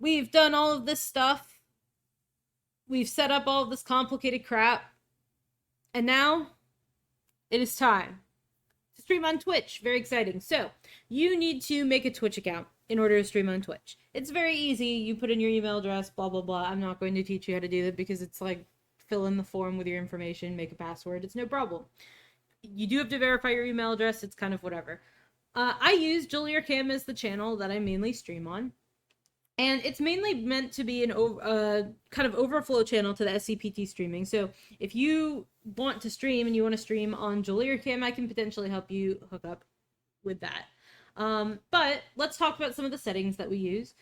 we've done all of this stuff. We've set up all of this complicated crap. And now it is time to stream on Twitch. Very exciting. So, you need to make a Twitch account in order to stream on Twitch. It's very easy. You put in your email address, blah, blah, blah. I'm not going to teach you how to do that because it's like fill in the form with your information, make a password. It's no problem. You do have to verify your email address. It's kind of whatever. I use Julia Cam as the channel that I mainly stream on. And it's mainly meant to be an kind of overflow channel to the SCPT streaming. So if you want to stream and you want to stream on Julia Cam, I can potentially help you hook up with that. But let's talk about some of the settings that we use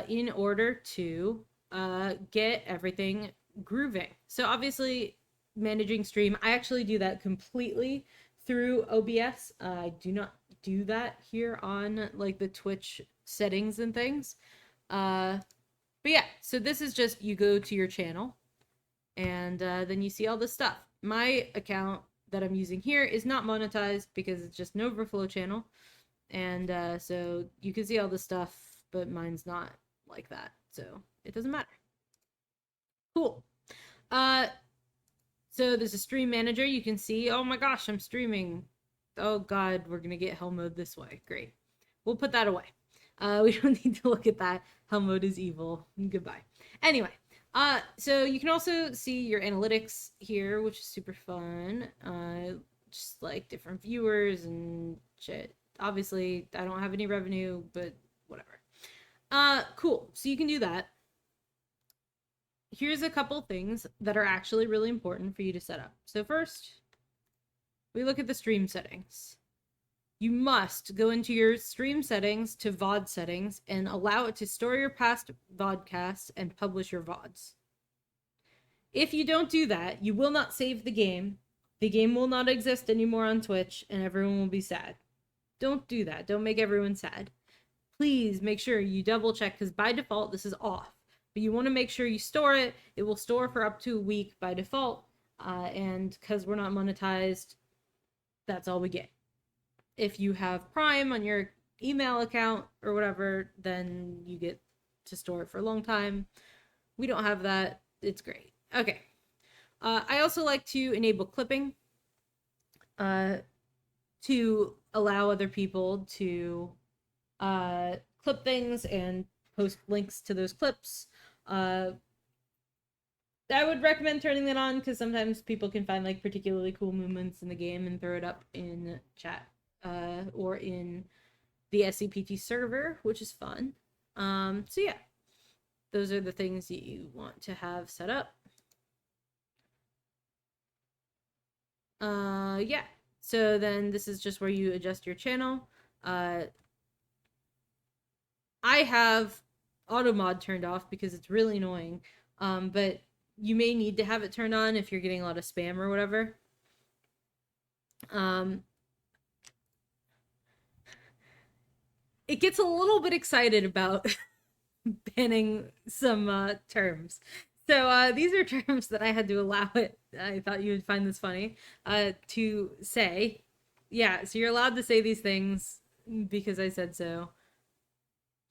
in order to get everything grooving. So obviously, managing stream, I actually do that completely through OBS. I do not do that here on like the Twitch settings and things. But yeah, so this is just you go to your channel and then you see all this stuff. My account that I'm using here is not monetized because it's just an overflow channel. And so you can see all this stuff, but mine's not like that. So it doesn't matter. Cool. Uh, so there's a stream manager. You can see, oh my gosh, I'm streaming. Oh God, we're going to get hell mode this way. Great. We'll put that away. We don't need to look at that. Hell mode is evil. Goodbye. Anyway, so you can also see your analytics here, which is super fun. Just like different viewers and shit. Obviously, I don't have any revenue, but whatever. Cool. So you can do that. Here's a couple things that are actually really important for you to set up. So first, we look at the stream settings. You must go into your stream settings to VOD settings and allow it to store your past vodcasts and publish your VODs. If you don't do that, you will not save the game. The game will not exist anymore on Twitch and everyone will be sad. Don't do that. Don't make everyone sad. Please make sure you double check because by default this is off. But you want to make sure you store it. It will store for up to a week by default. And because we're not monetized, that's all we get. If you have Prime on your email account or whatever, then you get to store it for a long time. We don't have that. It's great. Okay. I also like to enable clipping to allow other people to clip things and post links to those clips. I would recommend turning that on because sometimes people can find like particularly cool moments in the game and throw it up in chat or in the SCPT server, which is fun. So yeah, those are the things that you want to have set up. Yeah. So then this is just where you adjust your channel. I have auto mod turned off because it's really annoying. But you may need to have it turned on if you're getting a lot of spam or whatever. It gets a little bit excited about banning some terms. So these are terms that I had to allow it. I thought you would find this funny to say. Yeah, so you're allowed to say these things because I said so.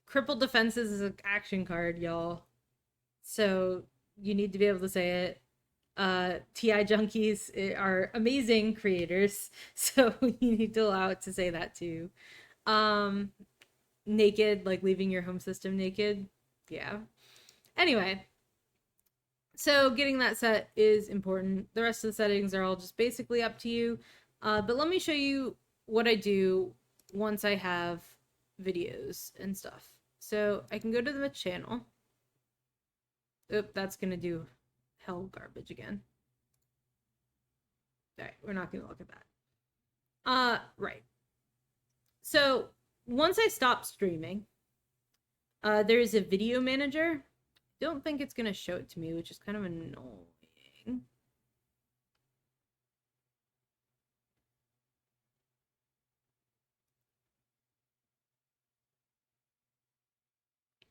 Crippled defenses is an action card, y'all. So you need to be able to say it. TI junkies are amazing creators, so you need to allow it to say that too. Naked, like leaving your home system naked. Yeah. Anyway, so getting that set is important. The rest of the settings are all just basically up to you. But let me show you what I do once I have videos and stuff. So I can go to the channel. Oop, that's gonna do hell garbage again. All right, we're not gonna look at that. Right. So once I stop streaming, there's a video manager. Don't think it's gonna show it to me, which is kind of annoying.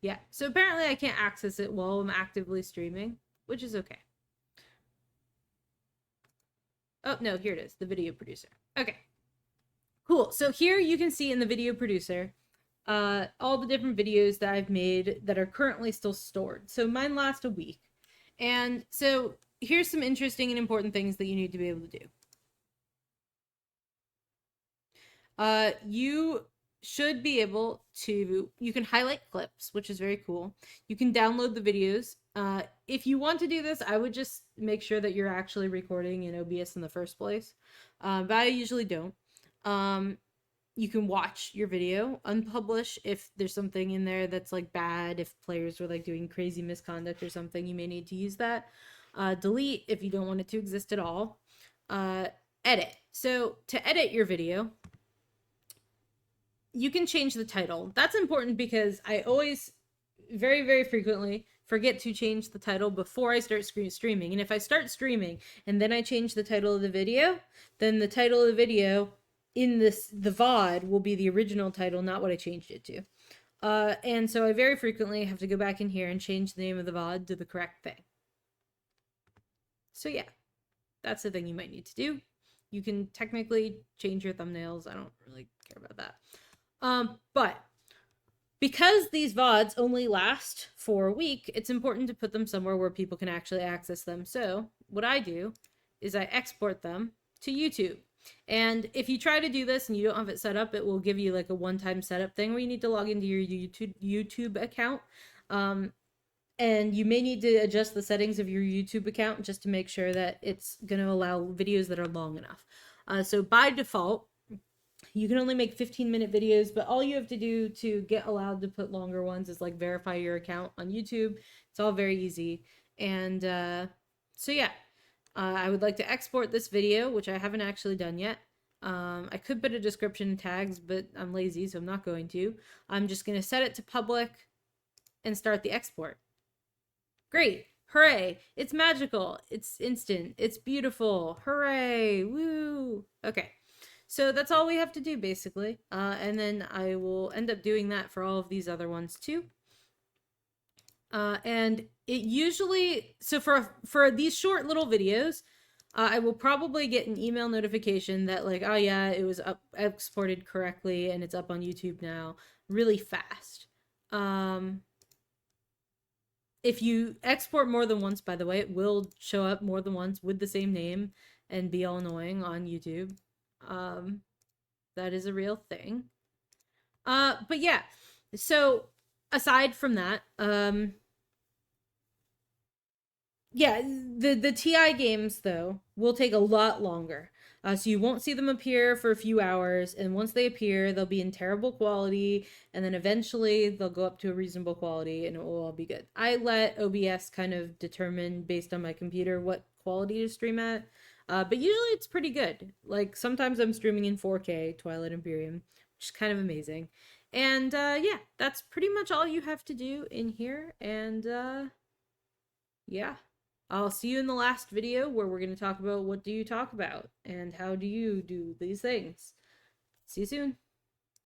Yeah, so apparently I can't access it while I'm actively streaming, which is okay. Oh, no, here it is, the video producer. Okay, cool. So here you can see in the video producer, all the different videos that I've made that are currently still stored. So mine last a week. And so here's some interesting and important things that you need to be able to do. You should be able to, you can highlight clips, which is very cool. You can download the videos. If you want to do this, I would just make sure that you're actually recording in OBS in the first place. But I usually don't. You can watch your video, unpublish if there's something in there that's like bad, if players were like doing crazy misconduct or something, you may need to use that. Delete if you don't want it to exist at all. Edit. So to edit your video, you can change the title. That's important because I always very, very frequently forget to change the title before I start streaming. And if I start streaming and then I change the title of the video, then the title of the video in the VOD will be the original title, not what I changed it to. And so I very frequently have to go back in here and change the name of the VOD to the correct thing. So yeah, that's the thing you might need to do. You can technically change your thumbnails. I don't really care about that. But because these VODs only last for a week, it's important to put them somewhere where people can actually access them. So what I do is I export them to YouTube. And if you try to do this and you don't have it set up, it will give you like a one-time setup thing where you need to log into your YouTube account. And you may need to adjust the settings of your YouTube account just to make sure that it's going to allow videos that are long enough. So by default, you can only make 15-minute videos, but all you have to do to get allowed to put longer ones is like verify your account on YouTube. It's all very easy. And so yeah, I would like to export this video, which I haven't actually done yet. I could put a description and tags, but I'm lazy, so I'm not going to. I'm just going to set it to public and start the export. Great. Hooray. It's magical. It's instant. It's beautiful. Hooray. Woo. Okay. So that's all we have to do, basically. And then I will end up doing that for all of these other ones, too. And it usually, so for these short little videos, I will probably get an email notification that like, oh yeah, it was exported correctly and it's up on YouTube now really fast. If you export more than once, by the way, it will show up more than once with the same name and be all annoying on YouTube. That is a real thing. But yeah, so aside from that, yeah, the TI games though will take a lot longer. So you won't see them appear for a few hours, and once they appear, they'll be in terrible quality, and then eventually they'll go up to a reasonable quality, and it will all be good. I let OBS kind of determine based on my computer what quality to stream at, but usually it's pretty good. Like sometimes I'm streaming in 4K Twilight Imperium, which is kind of amazing. And yeah, that's pretty much all you have to do in here, and yeah. I'll see you in the last video where we're going to talk about what do you talk about and how do you do these things. See you soon.